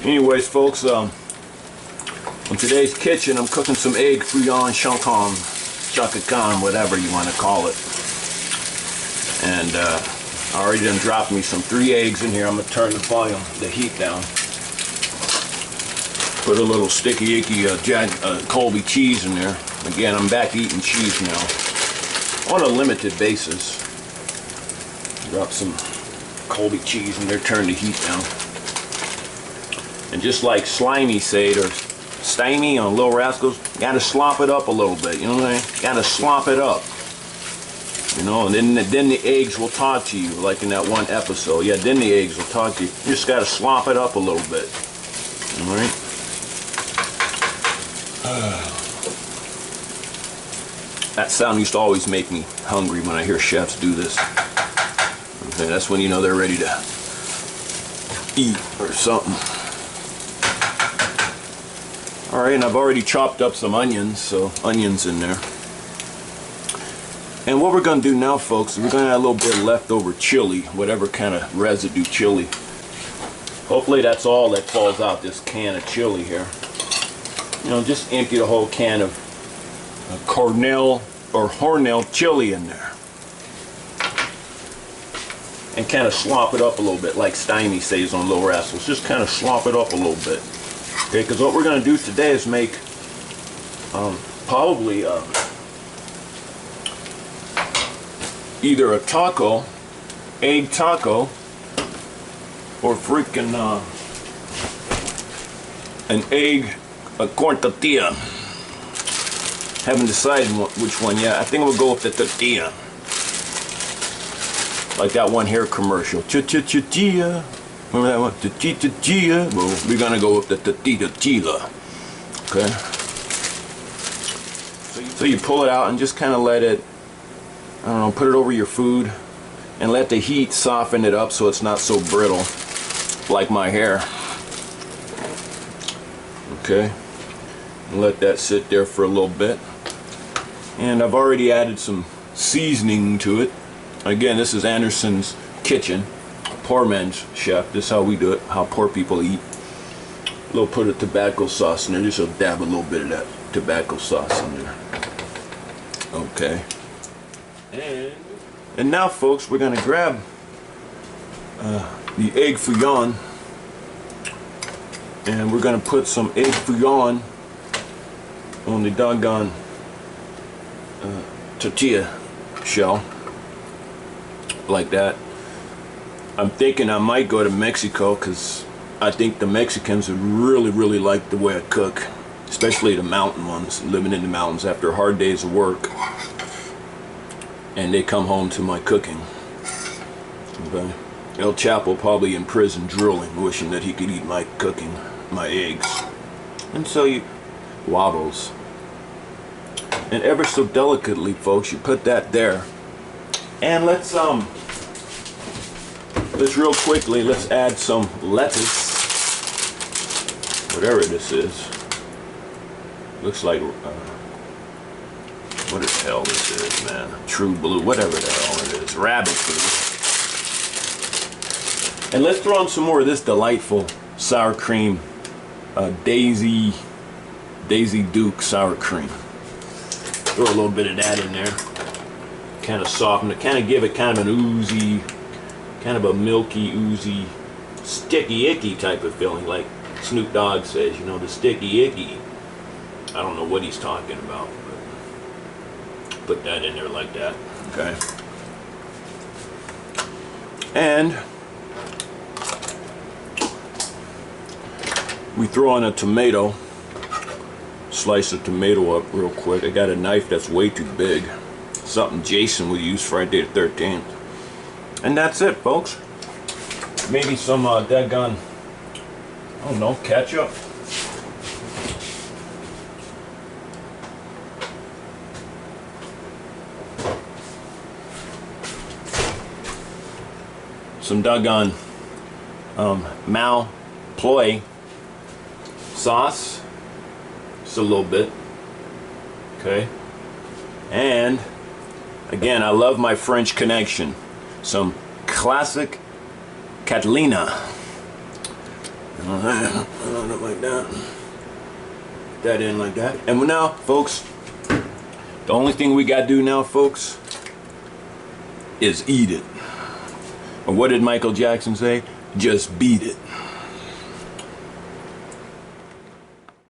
Anyways, folks, on today's kitchen, I'm cooking some egg fouillon chancan, chacacan, whatever you want to call it. And I already done dropped me some 3 eggs in here. I'm gonna turn the heat down. Put a little sticky icky Colby cheese in there. Again, I'm back eating cheese now on a limited basis. Drop some Colby cheese in there, turn the heat down. And just like Slimy said, or Stymie on Little Rascals, you gotta slop it up a little bit, you know what I mean? Gotta slop it up. You know, and then the eggs will talk to you, like in that one episode. Yeah, then the eggs will talk to you. You just gotta slop it up a little bit. Alright? That sound used to always make me hungry when I hear chefs do this. Okay, that's when you know they're ready to eat or something. Alright, and I've already chopped up some onions, so onions in there. And what we're going to do now, folks, we're going to add a little bit of leftover chili, whatever kind of residue chili. Hopefully that's all that falls out this can of chili here. You know, just empty the whole can of Cornell or Hornell chili in there. And kind of slop it up a little bit, like Stymie says on Little Rascals. Just kind of slop it up a little bit. Okay, because what we're going to do today is make probably either a taco, egg taco, or freaking an egg corn tortilla. Haven't decided which one yet. I think we'll go with the tortilla. Like that one hair commercial. Tortilla. Remember that one? Tortilla. Well, we're gonna go with the tortilla. Okay. So you pull it out and just kind of let it, I don't know, put it over your food and let the heat soften it up so it's not so brittle like my hair. Okay. And let that sit there for a little bit. And I've already added some seasoning to it. Again, this is Anderson's kitchen. Poor man's chef. This is how we do it, how poor people eat. A little put of tobacco sauce in there. Just a dab a little bit of that tobacco sauce in there. Okay. And now, folks, we're gonna grab the egg fouillon, and we're gonna put some egg fouillon on the doggone tortilla shell, like that. I'm thinking I might go to Mexico because I think the Mexicans would really like the way I cook, especially the mountain ones, living in the mountains after hard days of work, and they come home to my cooking. Okay. El Chapo probably in prison drooling, wishing that he could eat my cooking, my eggs. And so you wobbles. And ever so delicately, folks, you put that there. And let's real quickly, let's add some lettuce. Whatever this is. Looks like what the hell this is, man. True blue, whatever the hell it is. Rabbit food. And let's throw on some more of this delightful sour cream. Daisy Duke sour cream. Throw a little bit of that in there. Kind of soften it, kind of give it kind of an oozy, kind of a milky, oozy, sticky icky type of feeling, like Snoop Dogg says, you know, the sticky icky. I don't know what he's talking about, but put that in there like that. Okay. And we throw on a tomato. Slice the tomato up real quick. I got a knife that's way too big. Something Jason would use Friday the 13th. And that's it, folks. Maybe some daggone, I don't know, ketchup. Some doggone Mal Ploy sauce. Just a little bit. Okay. And again, I love my French connection. Some classic Catalina. Like that. That in like that. And now, folks, the only thing we got to do now, folks, is eat it. Or what did Michael Jackson say? Just beat it.